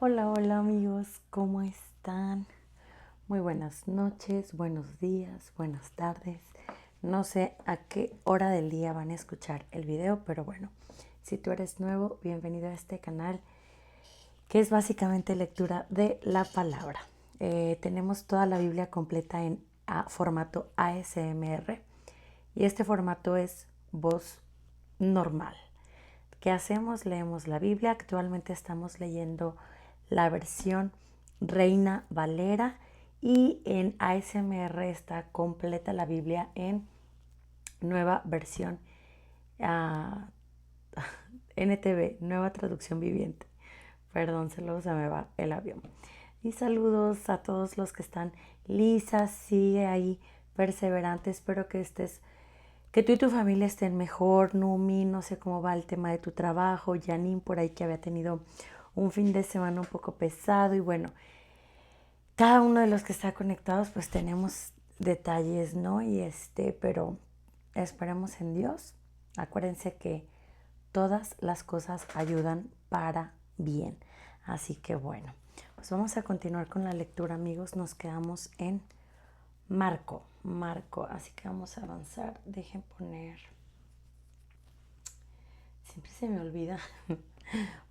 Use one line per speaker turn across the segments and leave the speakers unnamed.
Hola, hola amigos, ¿cómo están? Muy buenas noches, buenos días, buenas tardes. No sé a qué hora del día van a escuchar el video, pero bueno, si tú eres nuevo, bienvenido a este canal que es básicamente lectura de la palabra. Tenemos toda la Biblia completa en formato ASMR y este formato es voz normal. ¿Qué hacemos? Leemos la Biblia. Actualmente estamos leyendo la versión Reina Valera y en ASMR está completa la Biblia en nueva versión uh, NTV, nueva traducción viviente. Perdón, se me va el avión. Y saludos a todos los que están. Lisa, sigue ahí perseverante. Espero que tú y tu familia estén mejor. Numi, no sé cómo va el tema de tu trabajo. Janine por ahí que había tenido un fin de semana un poco pesado. Y bueno, cada uno de los que está conectados pues tenemos detalles, ¿no? Pero esperemos en Dios. Acuérdense que todas las cosas ayudan para bien. Así que bueno, pues vamos a continuar con la lectura, amigos. Nos quedamos en Marco. Así que vamos a avanzar. Dejen poner. Siempre se me olvida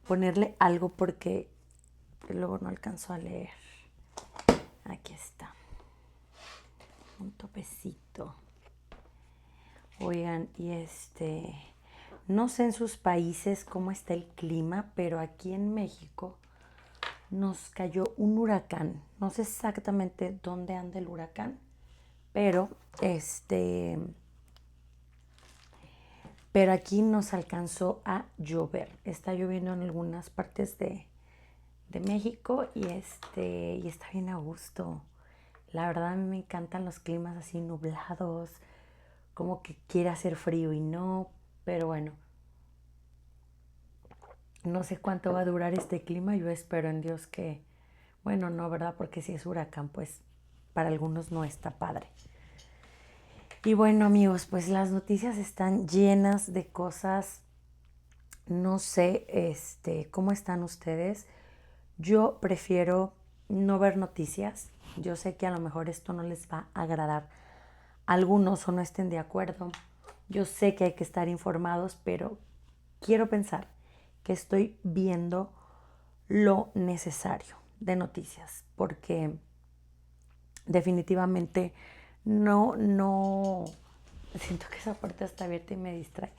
ponerle algo porque luego no alcanzo a leer. Aquí está. Un topecito. Oigan, no sé en sus países cómo está el clima, pero aquí en México nos cayó un huracán. No sé exactamente dónde anda el huracán, pero pero aquí nos alcanzó a llover. Está lloviendo en algunas partes de México y está bien a gusto. La verdad a mí me encantan los climas así nublados, como que quiere hacer frío y no, pero bueno, no sé cuánto va a durar este clima. Yo espero en Dios que, bueno, no, ¿verdad? Porque si es huracán, pues para algunos no está padre. Y bueno, amigos, pues las noticias están llenas de cosas. No sé, cómo están ustedes. Yo prefiero no ver noticias. Yo sé que a lo mejor esto no les va a agradar a algunos o no estén de acuerdo. Yo sé que hay que estar informados, pero quiero pensar que estoy viendo lo necesario de noticias, porque definitivamente no, siento que esa puerta está abierta y me distrae.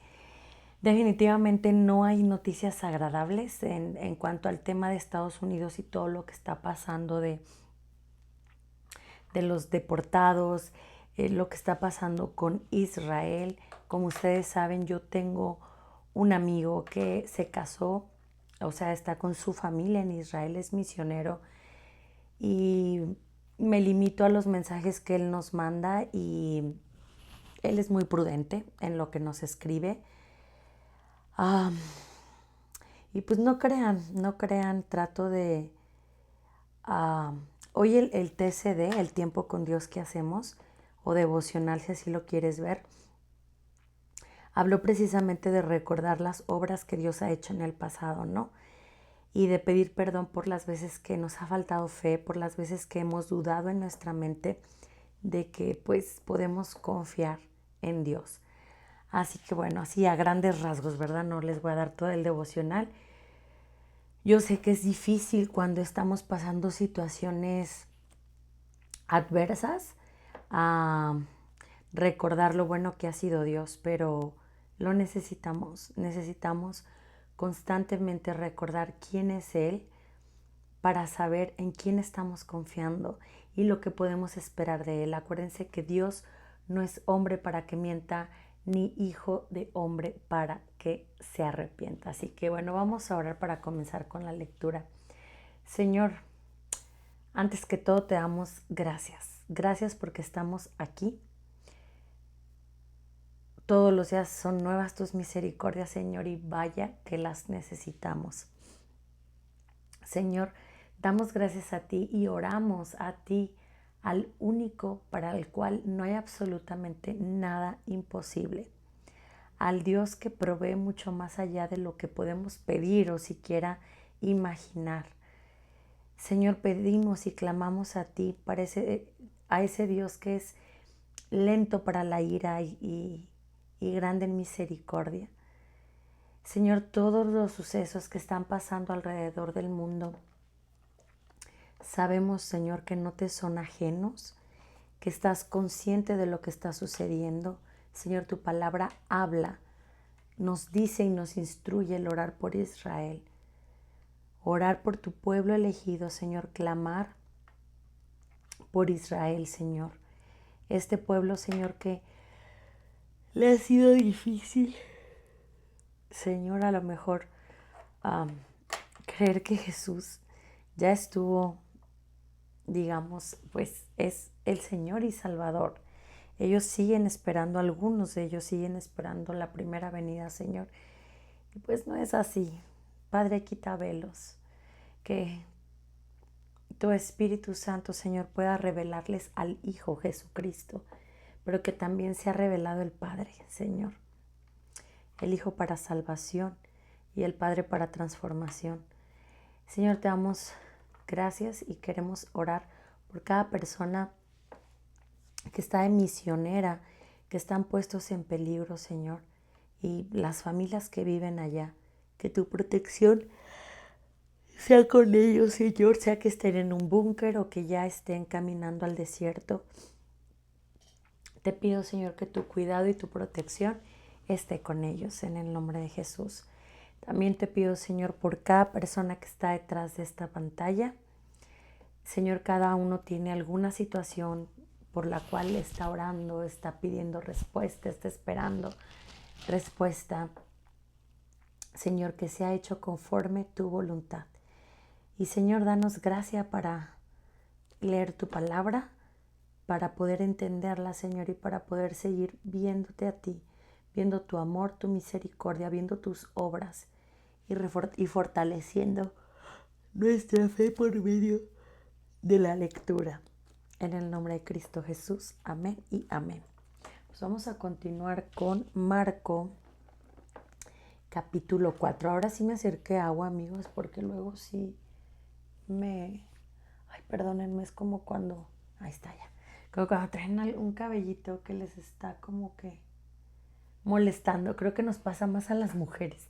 Definitivamente no hay noticias agradables en cuanto al tema de Estados Unidos y todo lo que está pasando de los deportados, lo que está pasando con Israel. Como ustedes saben, yo tengo un amigo que se casó, o sea, está con su familia en Israel, es misionero y me limito a los mensajes que él nos manda y él es muy prudente en lo que nos escribe. Ah, y pues no crean, trato de... ah, hoy el TCD, el tiempo con Dios que hacemos, o devocional si así lo quieres ver, habló precisamente de recordar las obras que Dios ha hecho en el pasado, ¿no? Y de pedir perdón por las veces que nos ha faltado fe, por las veces que hemos dudado en nuestra mente de que pues podemos confiar en Dios. Así que bueno, así a grandes rasgos, ¿verdad? No les voy a dar todo el devocional. Yo sé que es difícil cuando estamos pasando situaciones adversas a recordar lo bueno que ha sido Dios, pero lo necesitamos. Necesitamos constantemente recordar quién es Él para saber en quién estamos confiando y lo que podemos esperar de Él. Acuérdense que Dios no es hombre para que mienta, ni hijo de hombre para que se arrepienta. Así que bueno, vamos a orar para comenzar con la lectura. Señor, antes que todo te damos gracias. Gracias porque estamos aquí. Todos los días son nuevas tus misericordias, Señor, y vaya que las necesitamos. Señor, damos gracias a ti y oramos a ti, al único para el cual no hay absolutamente nada imposible. Al Dios que provee mucho más allá de lo que podemos pedir o siquiera imaginar. Señor, pedimos y clamamos a ti, a ese Dios que es lento para la ira y grande en misericordia. Señor, todos los sucesos que están pasando alrededor del mundo, sabemos, Señor, que no te son ajenos, que estás consciente de lo que está sucediendo. Señor, tu palabra habla, nos dice y nos instruye el orar por Israel, orar por tu pueblo elegido, Señor, clamar por Israel, Señor. Este pueblo, Señor, que le ha sido difícil, Señor, a lo mejor creer que Jesús ya estuvo, digamos, pues es el Señor y Salvador. Ellos siguen esperando, algunos de ellos siguen esperando la primera venida, Señor. Y pues no es así. Padre, quita velos. Que tu Espíritu Santo, Señor, pueda revelarles al Hijo Jesucristo, pero que también sea revelado el Padre, Señor. El Hijo para salvación y el Padre para transformación. Señor, te damos gracias y queremos orar por cada persona que está de misionera, que están puestos en peligro, Señor, y las familias que viven allá. Que tu protección sea con ellos, Señor, sea que estén en un búnker o que ya estén caminando al desierto. Te pido, Señor, que tu cuidado y tu protección esté con ellos en el nombre de Jesús. También te pido, Señor, por cada persona que está detrás de esta pantalla. Señor, cada uno tiene alguna situación por la cual está orando, está pidiendo respuesta, está esperando respuesta. Señor, que sea hecho conforme tu voluntad. Y Señor, danos gracia para leer tu palabra, para poder entenderla, Señor, y para poder seguir viéndote a ti, viendo tu amor, tu misericordia, viendo tus obras y fortaleciendo nuestra fe por medio de la lectura. En el nombre de Cristo Jesús. Amén y amén. Pues vamos a continuar con Marco, capítulo 4. Ahora sí me acerqué a agua, amigos, porque luego sí Ay, perdónenme, es como cuando... Ahí está ya. Como cuando traen un cabellito que les está como que molestando. Creo que nos pasa más a las mujeres.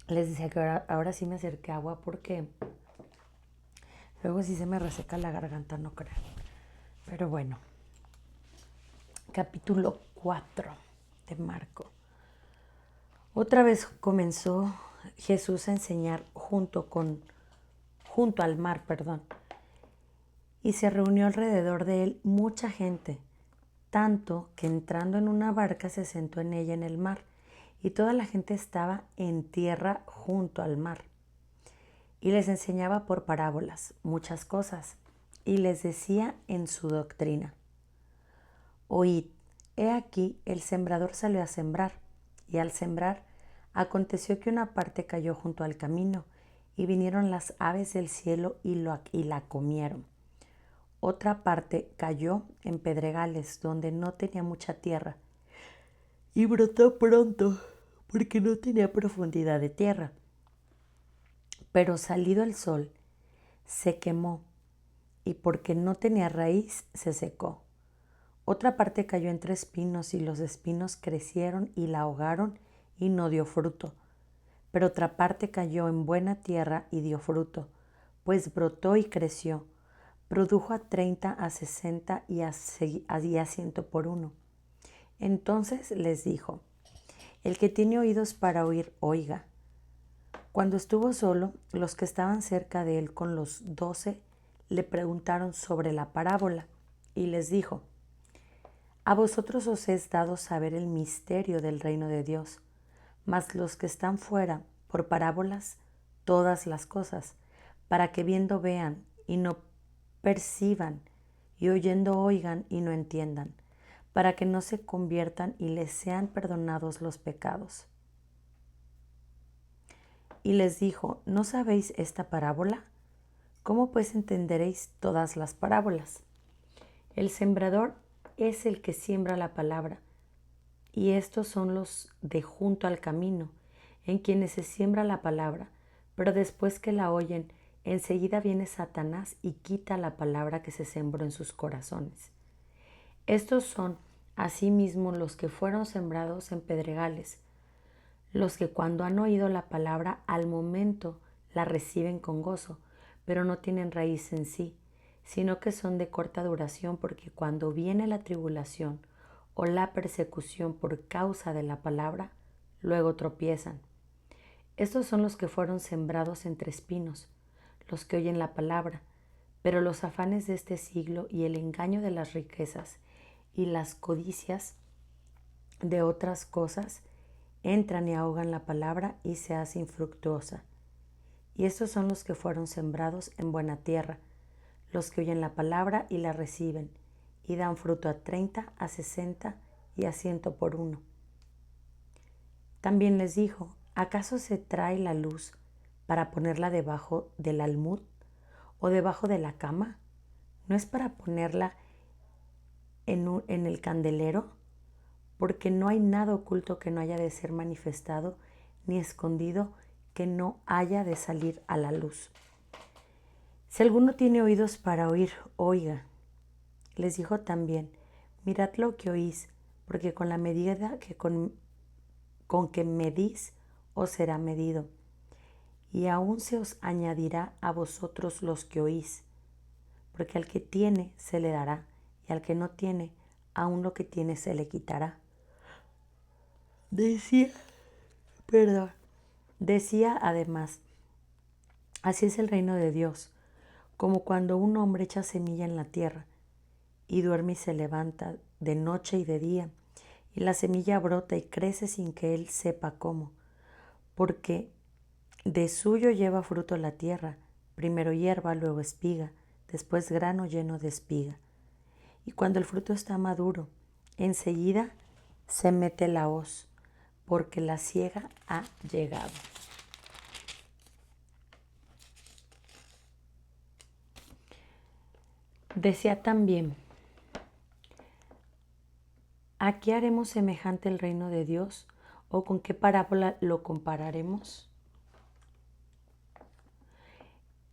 Les decía que ahora sí me acerqué a agua porque luego sí se me reseca la garganta, no crean. Pero bueno, capítulo 4 de Marco. Otra vez comenzó Jesús a enseñar junto al mar, y se reunió alrededor de él mucha gente, tanto que entrando en una barca se sentó en ella en el mar, y toda la gente estaba en tierra junto al mar. Y les enseñaba por parábolas muchas cosas, y les decía en su doctrina: Oíd, he aquí el sembrador salió a sembrar, y al sembrar aconteció que una parte cayó junto al camino, y vinieron las aves del cielo y la comieron. Otra parte cayó en pedregales donde no tenía mucha tierra, y brotó pronto, porque no tenía profundidad de tierra. Pero salido el sol, se quemó, y porque no tenía raíz, se secó. Otra parte cayó entre espinos, y los espinos crecieron y la ahogaron, y no dio fruto. Pero otra parte cayó en buena tierra y dio fruto, pues brotó y creció. Produjo a 30, a 60 y a 100 por uno. Entonces les dijo: El que tiene oídos para oír, oiga. Cuando estuvo solo, los que estaban cerca de él con los 12 le preguntaron sobre la parábola, y les dijo: A vosotros os es dado saber el misterio del reino de Dios, mas los que están fuera, por parábolas, todas las cosas, para que viendo vean y no perciban, y oyendo oigan y no entiendan, para que no se conviertan y les sean perdonados los pecados. Y les dijo: ¿No sabéis esta parábola? ¿Cómo pues entenderéis todas las parábolas? El sembrador es el que siembra la palabra, y estos son los de junto al camino, en quienes se siembra la palabra, pero después que la oyen, enseguida viene Satanás y quita la palabra que se sembró en sus corazones. Estos son asimismo los que fueron sembrados en pedregales, los que cuando han oído la palabra al momento la reciben con gozo, pero no tienen raíz en sí, sino que son de corta duración, porque cuando viene la tribulación o la persecución por causa de la palabra, luego tropiezan. Estos son los que fueron sembrados entre espinos, los que oyen la palabra, pero los afanes de este siglo y el engaño de las riquezas y las codicias de otras cosas entran y ahogan la palabra y se hace infructuosa. Y estos son los que fueron sembrados en buena tierra, los que oyen la palabra y la reciben, y dan fruto a 30, a 60 y a 100 por uno. También les dijo: ¿acaso se trae la luz para ponerla debajo del almud o debajo de la cama? ¿No es para ponerla en el candelero? Porque no hay nada oculto que no haya de ser manifestado, ni escondido que no haya de salir a la luz. Si alguno tiene oídos para oír, oiga. Les dijo también: mirad lo que oís, porque con la medida que con que medís os será medido, y aún se os añadirá a vosotros los que oís, porque al que tiene se le dará, y al que no tiene, aún lo que tiene se le quitará. Decía además: así es el reino de Dios, como cuando un hombre echa semilla en la tierra, y duerme y se levanta de noche y de día, y la semilla brota y crece sin que él sepa cómo, porque de suyo lleva fruto la tierra, primero hierba, luego espiga, después grano lleno de espiga. Y cuando el fruto está maduro, enseguida se mete la hoz, porque la siega ha llegado. Decía también: ¿a qué haremos semejante el reino de Dios? ¿O con qué parábola lo compararemos?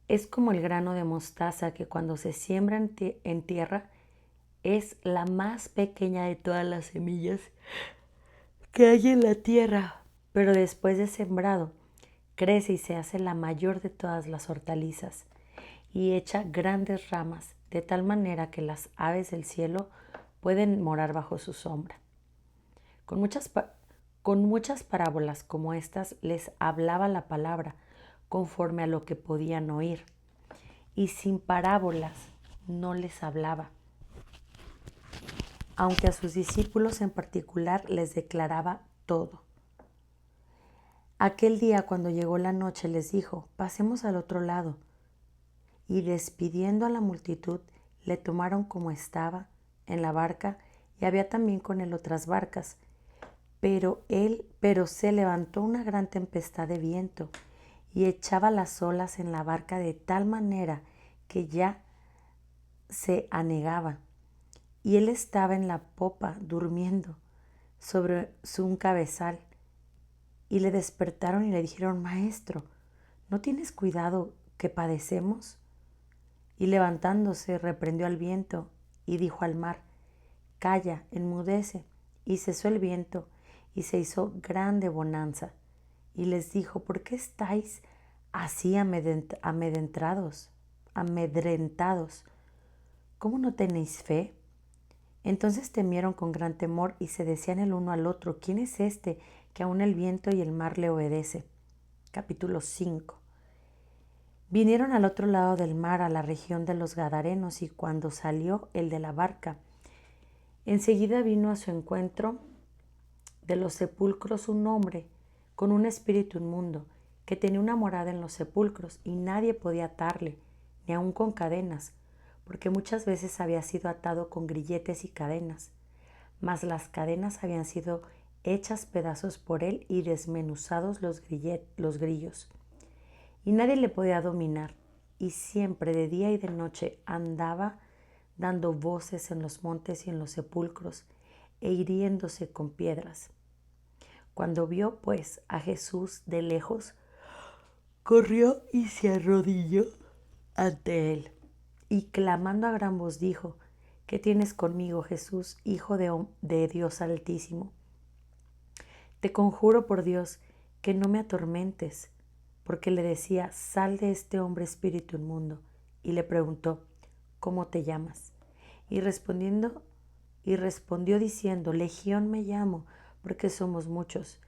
Es como el grano de mostaza que cuando se siembra en tierra es la más pequeña de todas las semillas que hay en la tierra, pero después de sembrado crece y se hace la mayor de todas las hortalizas y echa grandes ramas, de tal manera que las aves del cielo pueden morar bajo su sombra. Con muchas parábolas como estas les hablaba la palabra conforme a lo que podían oír, y sin parábolas no les hablaba, aunque a sus discípulos en particular les declaraba todo. Aquel día, cuando llegó la noche, les dijo: pasemos al otro lado. Y despidiendo a la multitud, le tomaron como estaba en la barca, y había también con él otras barcas. Pero se levantó una gran tempestad de viento y echaba las olas en la barca de tal manera que ya se anegaba. Y él estaba en la popa durmiendo sobre un cabezal. Y le despertaron y le dijeron: Maestro, ¿no tienes cuidado que padecemos? Y levantándose reprendió al viento y dijo al mar: Calla, enmudece. Y cesó el viento y se hizo grande bonanza. Y les dijo: ¿por qué estáis así amedrentados? ¿Cómo no tenéis fe? Entonces temieron con gran temor y se decían el uno al otro: ¿quién es este que aun el viento y el mar le obedece? Capítulo 5. Vinieron al otro lado del mar, a la región de los Gadarenos, y cuando salió el de la barca, enseguida vino a su encuentro de los sepulcros un hombre con un espíritu inmundo, que tenía una morada en los sepulcros, y nadie podía atarle, ni aun con cadenas, porque muchas veces había sido atado con grilletes y cadenas, mas las cadenas habían sido hechas pedazos por él y desmenuzados los grillos. Y nadie le podía dominar, y siempre de día y de noche andaba dando voces en los montes y en los sepulcros, e hiriéndose con piedras. Cuando vio, pues, a Jesús de lejos, corrió y se arrodilló ante él, y clamando a gran voz dijo: ¿Qué tienes conmigo, Jesús, Hijo de Dios Altísimo? Te conjuro por Dios que no me atormentes, porque le decía: sal de este hombre espíritu inmundo. Y le preguntó: ¿cómo te llamas? Y respondió diciendo: Legión me llamo, porque somos muchos.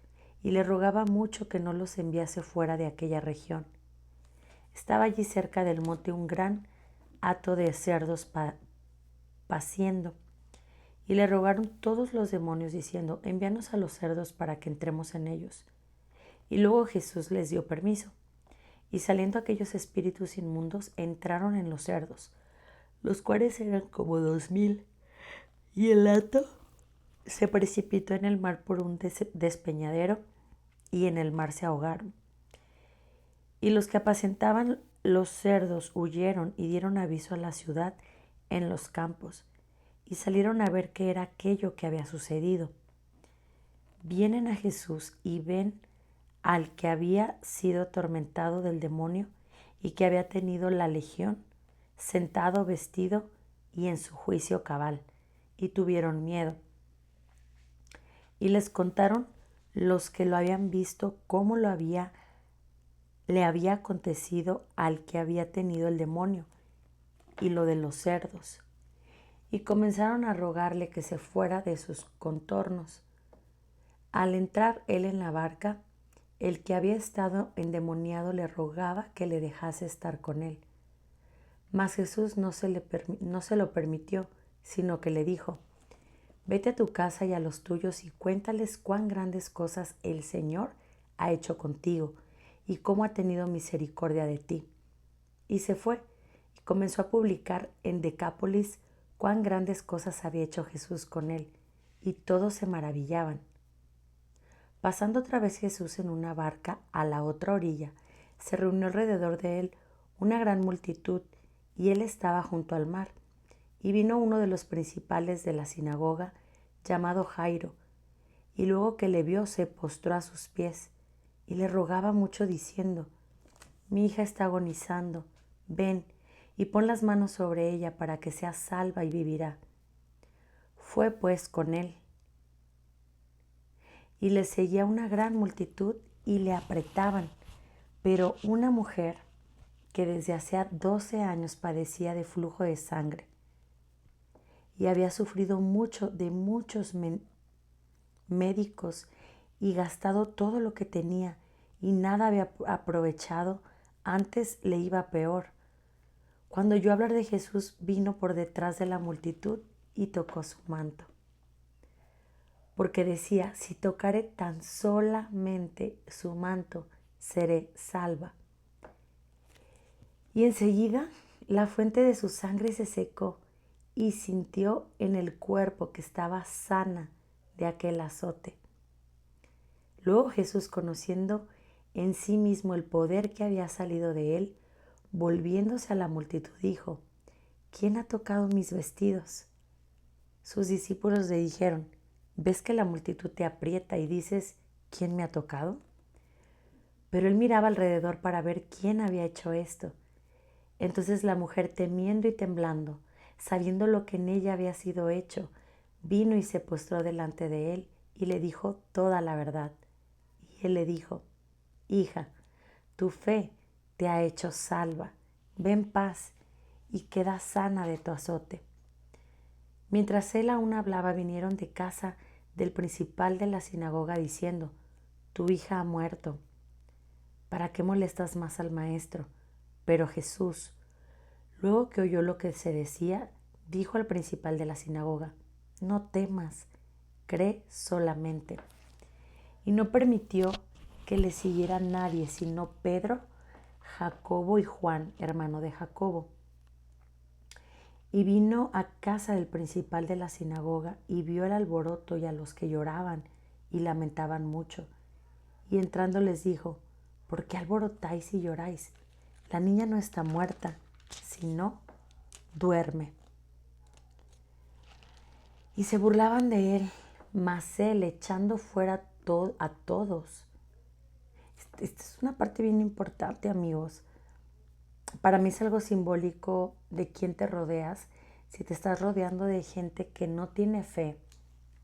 Y le rogaba mucho que no los enviase fuera de aquella región. Estaba allí cerca del monte un gran hato de cerdos paciendo. Y le rogaron todos los demonios diciendo: envíanos a los cerdos para que entremos en ellos. Y luego Jesús les dio permiso. Y saliendo aquellos espíritus inmundos, entraron en los cerdos, los cuales eran como 2000. Y el hato se precipitó en el mar por un despeñadero, y en el mar se ahogaron. Y los que apacentaban los cerdos huyeron y dieron aviso a la ciudad en los campos, y salieron a ver qué era aquello que había sucedido. Vienen a Jesús y ven al que había sido atormentado del demonio y que había tenido la legión, sentado, vestido y en su juicio cabal, y tuvieron miedo. Y les contaron los que lo habían visto cómo le había acontecido al que había tenido el demonio y lo de los cerdos. Y comenzaron a rogarle que se fuera de sus contornos. Al entrar él en la barca, el que había estado endemoniado le rogaba que le dejase estar con él. Mas Jesús no se lo permitió, sino que le dijo: vete a tu casa y a los tuyos y cuéntales cuán grandes cosas el Señor ha hecho contigo y cómo ha tenido misericordia de ti. Y se fue y comenzó a publicar en Decápolis cuán grandes cosas había hecho Jesús con él, y todos se maravillaban. Pasando otra vez Jesús en una barca a la otra orilla, se reunió alrededor de él una gran multitud, y él estaba junto al mar. Y vino uno de los principales de la sinagoga, llamado Jairo, y luego que le vio se postró a sus pies, y le rogaba mucho diciendo: mi hija está agonizando, ven y pon las manos sobre ella para que sea salva y vivirá. Fue pues con él, y le seguía una gran multitud y le apretaban. Pero una mujer que desde hacía 12 años padecía de flujo de sangre y había sufrido mucho de muchos médicos y gastado todo lo que tenía y nada había aprovechado, antes le iba peor. Cuando oyó hablar de Jesús, vino por detrás de la multitud y tocó su manto, porque decía: si tocare tan solamente su manto, seré salva. Y enseguida la fuente de su sangre se secó, y sintió en el cuerpo que estaba sana de aquel azote. Luego Jesús, conociendo en sí mismo el poder que había salido de él, volviéndose a la multitud, dijo: ¿quién ha tocado mis vestidos? Sus discípulos le dijeron: ¿ves que la multitud te aprieta y dices: ¿quién me ha tocado? Pero él miraba alrededor para ver quién había hecho esto. Entonces la mujer, temiendo y temblando, sabiendo lo que en ella había sido hecho, vino y se postró delante de él y le dijo toda la verdad. Y él le dijo: hija, tu fe te ha hecho salva, ve en paz y queda sana de tu azote. Mientras él aún hablaba, vinieron de casa del principal de la sinagoga diciendo: tu hija ha muerto, ¿para qué molestas más al maestro? Pero Jesús, luego que oyó lo que se decía, dijo al principal de la sinagoga: no temas, cree solamente. Y no permitió que le siguiera nadie, sino Pedro, Jacobo y Juan, hermano de Jacobo. Y vino a casa del principal de la sinagoga y vio el alboroto y a los que lloraban y lamentaban mucho. Y entrando les dijo: ¿por qué alborotáis y lloráis? La niña no está muerta, sino duerme. Y se burlaban de él, mas él, echando fuera a todos, esta es una parte bien importante, amigos. Para mí es algo simbólico de quién te rodeas. Si te estás rodeando de gente que no tiene fe,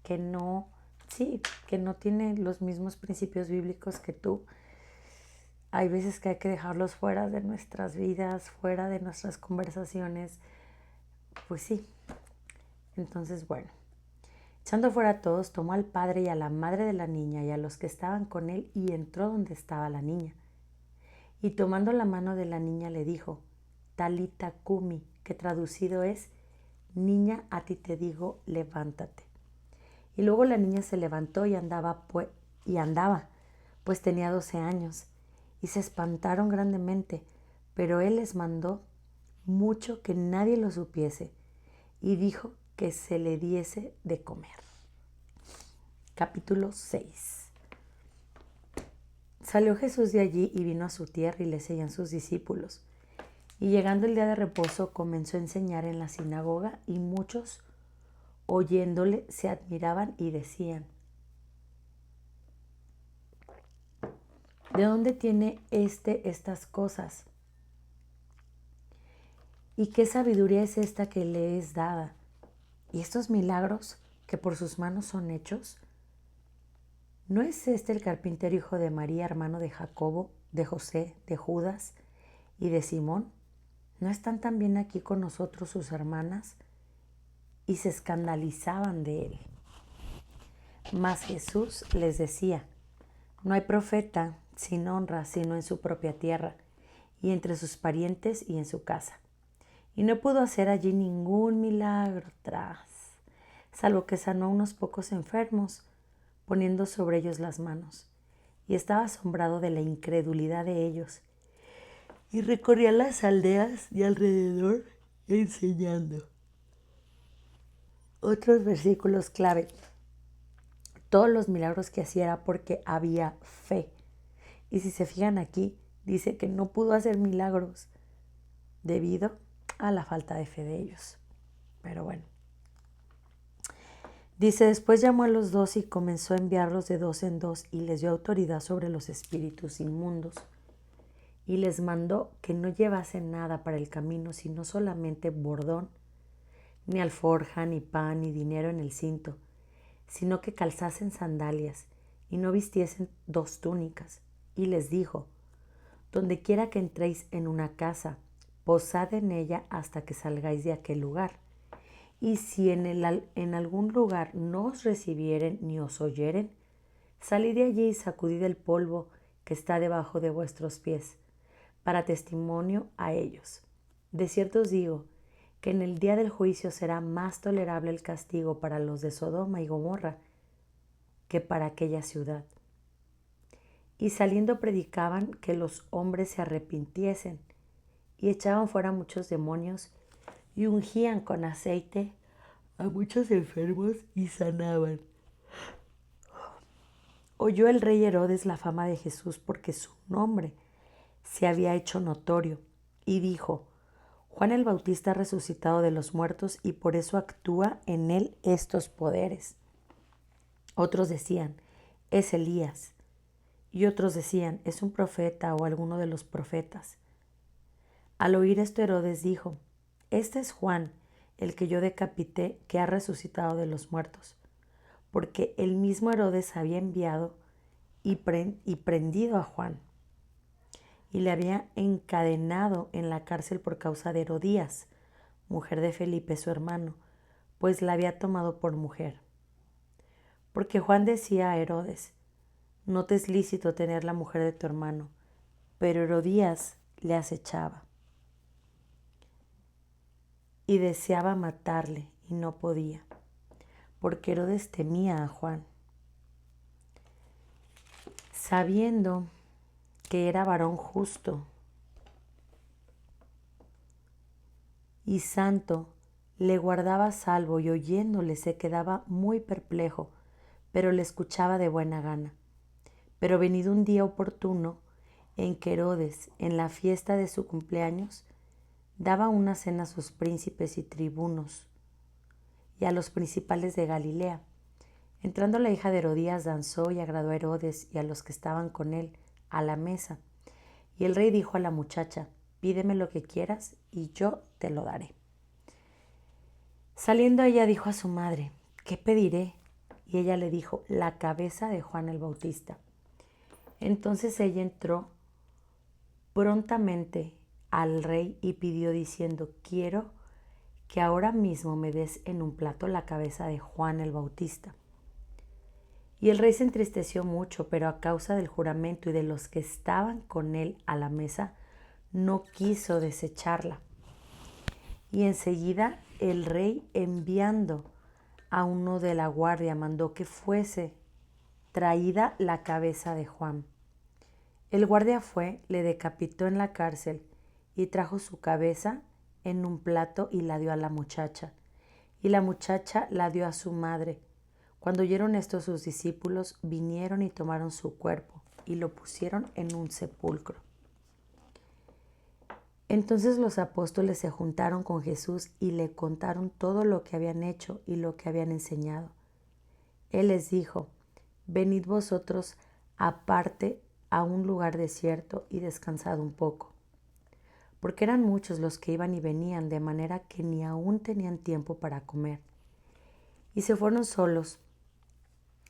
que no, sí, que no tiene los mismos principios bíblicos que tú, hay veces que hay que dejarlos fuera de nuestras vidas, fuera de nuestras conversaciones. Pues sí. Entonces, bueno, echando fuera a todos, tomó al padre y a la madre de la niña y a los que estaban con él y entró donde estaba la niña. Y tomando la mano de la niña le dijo, Talita Kumi, que traducido es, niña, a ti te digo, levántate. Y luego la niña se levantó y andaba, pues tenía 12 años, y se espantaron grandemente, pero él les mandó mucho que nadie lo supiese, y dijo que se le diese de comer. Capítulo 6. Salió Jesús de allí y vino a su tierra y le seguían sus discípulos. Y llegando el día de reposo comenzó a enseñar en la sinagoga y muchos, oyéndole, se admiraban y decían, ¿de dónde tiene estas cosas? ¿Y qué sabiduría es esta que le es dada? ¿Y estos milagros que por sus manos son hechos? ¿No es este el carpintero hijo de María, hermano de Jacobo, de José, de Judas y de Simón? ¿No están también aquí con nosotros sus hermanas? Y se escandalizaban de él. Mas Jesús les decía, no hay profeta sin honra sino en su propia tierra, y entre sus parientes y en su casa. Y no pudo hacer allí ningún milagro salvo que sanó a unos pocos enfermos, poniendo sobre ellos las manos. Y estaba asombrado de la incredulidad de ellos. Y recorría las aldeas de alrededor enseñando. Otros versículos clave. Todos los milagros que hacía era porque había fe. Y si se fijan aquí, dice que no pudo hacer milagros debido a la falta de fe de ellos. Pero bueno. Dice, después llamó a los 12 y comenzó a enviarlos de 2 en 2 y les dio autoridad sobre los espíritus inmundos. Y les mandó que no llevasen nada para el camino, sino solamente bordón, ni alforja, ni pan, ni dinero en el cinto, sino que calzasen sandalias y no vistiesen 2 túnicas. Y les dijo, donde quiera que entréis en una casa, posad en ella hasta que salgáis de aquel lugar. Y si en algún lugar no os recibieren ni os oyeren, salid de allí y sacudid el polvo que está debajo de vuestros pies, para testimonio a ellos. De cierto os digo que en el día del juicio será más tolerable el castigo para los de Sodoma y Gomorra que para aquella ciudad. Y saliendo predicaban que los hombres se arrepintiesen, y echaban fuera muchos demonios, y ungían con aceite a muchos enfermos y sanaban. Oyó el rey Herodes la fama de Jesús porque su nombre se había hecho notorio, y dijo, Juan el Bautista ha resucitado de los muertos y por eso actúa en él estos poderes. Otros decían, es Elías, y otros decían, es un profeta o alguno de los profetas. Al oír esto Herodes dijo, este es Juan, el que yo decapité, que ha resucitado de los muertos, porque el mismo Herodes había enviado y prendido a Juan, y le había encadenado en la cárcel por causa de Herodías, mujer de Felipe su hermano, pues la había tomado por mujer. Porque Juan decía a Herodes, no te es lícito tener la mujer de tu hermano, pero Herodías le acechaba y deseaba matarle y no podía, porque Herodes temía a Juan. Sabiendo que era varón justo y santo, le guardaba salvo y oyéndole se quedaba muy perplejo, pero le escuchaba de buena gana. Pero venido un día oportuno en que Herodes, en la fiesta de su cumpleaños, daba una cena a sus príncipes y tribunos y a los principales de Galilea. Entrando la hija de Herodías danzó y agradó a Herodes y a los que estaban con él, a la mesa. Y el rey dijo a la muchacha: pídeme lo que quieras y yo te lo daré. Saliendo ella dijo a su madre: ¿qué pediré? Y ella le dijo: la cabeza de Juan el Bautista. Entonces ella entró prontamente al rey y pidió diciendo: quiero que ahora mismo me des en un plato la cabeza de Juan el Bautista. Y el rey se entristeció mucho, pero a causa del juramento y de los que estaban con él a la mesa, no quiso desecharla. Y enseguida el rey, enviando a uno de la guardia, mandó que fuese traída la cabeza de Juan. El guardia fue, le decapitó en la cárcel y trajo su cabeza en un plato y la dio a la muchacha. Y la muchacha la dio a su madre. Cuando oyeron esto, sus discípulos vinieron y tomaron su cuerpo y lo pusieron en un sepulcro. Entonces los apóstoles se juntaron con Jesús y le contaron todo lo que habían hecho y lo que habían enseñado. Él les dijo: venid vosotros aparte a un lugar desierto y descansad un poco. Porque eran muchos los que iban y venían, de manera que ni aún tenían tiempo para comer. Y se fueron solos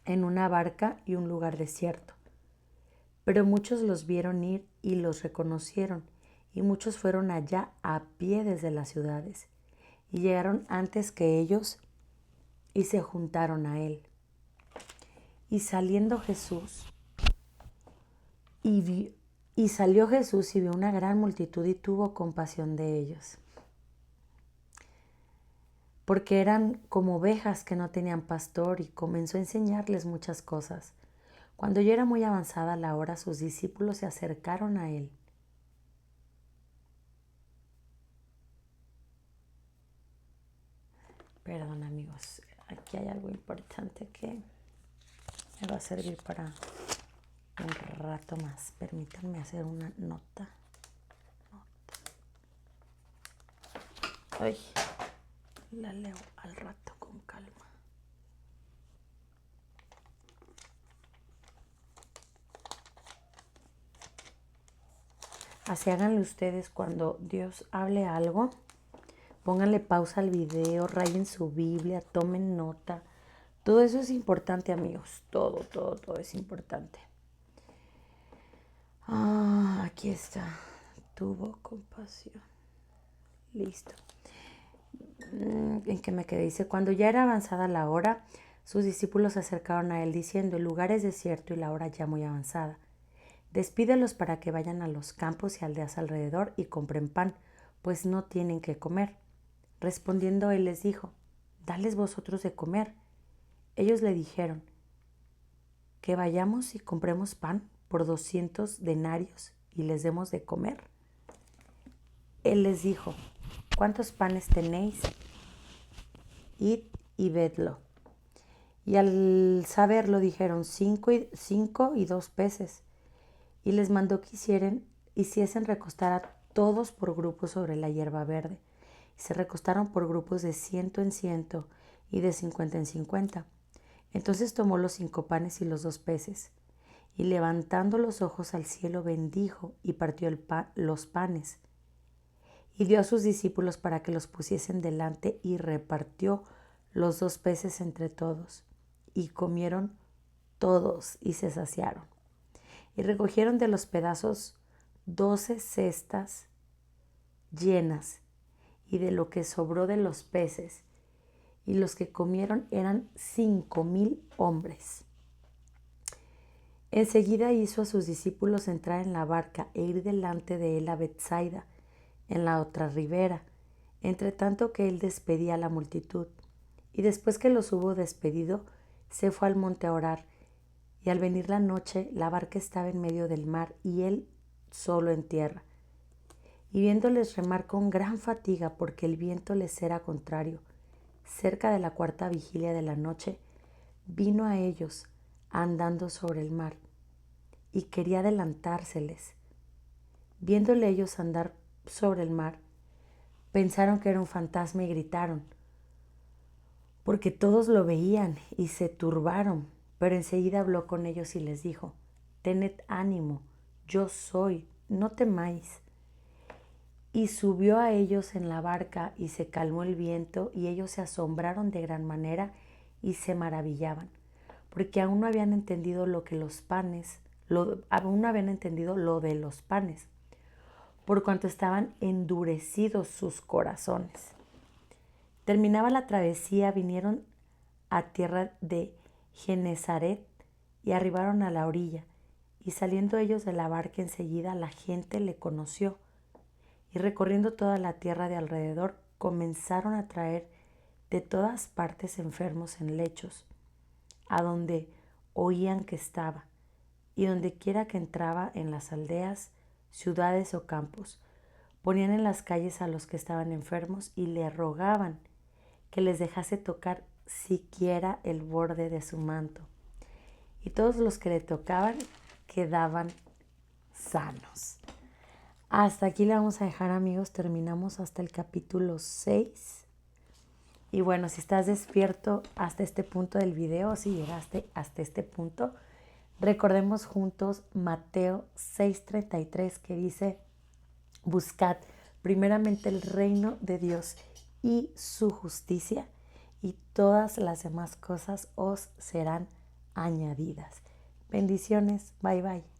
en una barca y un lugar desierto. Pero muchos los vieron ir y los reconocieron, y muchos fueron allá a pie desde las ciudades, y llegaron antes que ellos y se juntaron a él. Y saliendo Jesús, salió Jesús y vio una gran multitud y tuvo compasión de ellos, porque eran como ovejas que no tenían pastor, y comenzó a enseñarles muchas cosas. Cuando ya era muy avanzada la hora, sus discípulos se acercaron a él. Perdón, amigos, aquí hay algo importante que me va a servir para un rato más. Permítanme hacer una nota. Ay, la leo al rato con calma. Así háganlo ustedes cuando Dios hable algo. Pónganle pausa al video, rayen su Biblia, tomen nota. Todo eso es importante, amigos. Todo es importante. Aquí está. Tuvo compasión. Listo. ¿En qué me quedé? Dice: cuando ya era avanzada la hora, sus discípulos se acercaron a él diciendo: el lugar es desierto y la hora ya muy avanzada. Despídelos para que vayan a los campos y aldeas alrededor y compren pan, pues no tienen que comer. Respondiendo él les dijo: dales vosotros de comer. Ellos le dijeron: que vayamos y compremos pan por 200 denarios y les demos de comer. Él les dijo: ¿cuántos panes tenéis? Id y vedlo. Y al saberlo dijeron: 5 y 2 peces. Y les mandó que hiciesen recostar a todos por grupos sobre la hierba verde. Y se recostaron por grupos de 100 en 100 y de 50 en 50. Entonces tomó los 5 panes y los 2 peces, y levantando los ojos al cielo bendijo y partió los panes, y dio a sus discípulos para que los pusiesen delante, y repartió los 2 peces entre todos. Y comieron todos y se saciaron. Y recogieron de los pedazos 12 cestas llenas, y de lo que sobró de los peces, y los que comieron eran 5,000 hombres. Enseguida hizo a sus discípulos entrar en la barca e ir delante de él a Betsaida, en la otra ribera, entre tanto que él despedía a la multitud. Y después que los hubo despedido, se fue al monte a orar. Y al venir la noche, la barca estaba en medio del mar y él solo en tierra. Y viéndoles remar con gran fatiga, porque el viento les era contrario, cerca de la 4ª vigilia de la noche, vino a ellos andando sobre el mar y quería adelantárseles. Viéndole ellos andar sobre el mar, pensaron que era un fantasma y gritaron, porque todos lo veían y se turbaron. Pero enseguida habló con ellos y les dijo: tened ánimo, yo soy, no temáis. Y subió a ellos en la barca y se calmó el viento y ellos se asombraron de gran manera y se maravillaban, porque aún no habían entendido aún no habían entendido lo de los panes, por cuanto estaban endurecidos sus corazones. Terminaba la travesía, vinieron a tierra de Genezaret y arribaron a la orilla, y saliendo ellos de la barca enseguida la gente le conoció, y recorriendo toda la tierra de alrededor comenzaron a traer de todas partes enfermos en lechos, a donde oían que estaba, y donde quiera que entraba en las aldeas, ciudades o campos, ponían en las calles a los que estaban enfermos y le rogaban que les dejase tocar siquiera el borde de su manto. Y todos los que le tocaban quedaban sanos. Hasta aquí le vamos a dejar, amigos. Terminamos hasta el capítulo 6. Y bueno, si estás despierto hasta este punto del video, si llegaste hasta este punto, recordemos juntos Mateo 6:33, que dice: buscad primeramente el reino de Dios y su justicia, y todas las demás cosas os serán añadidas. Bendiciones. Bye bye.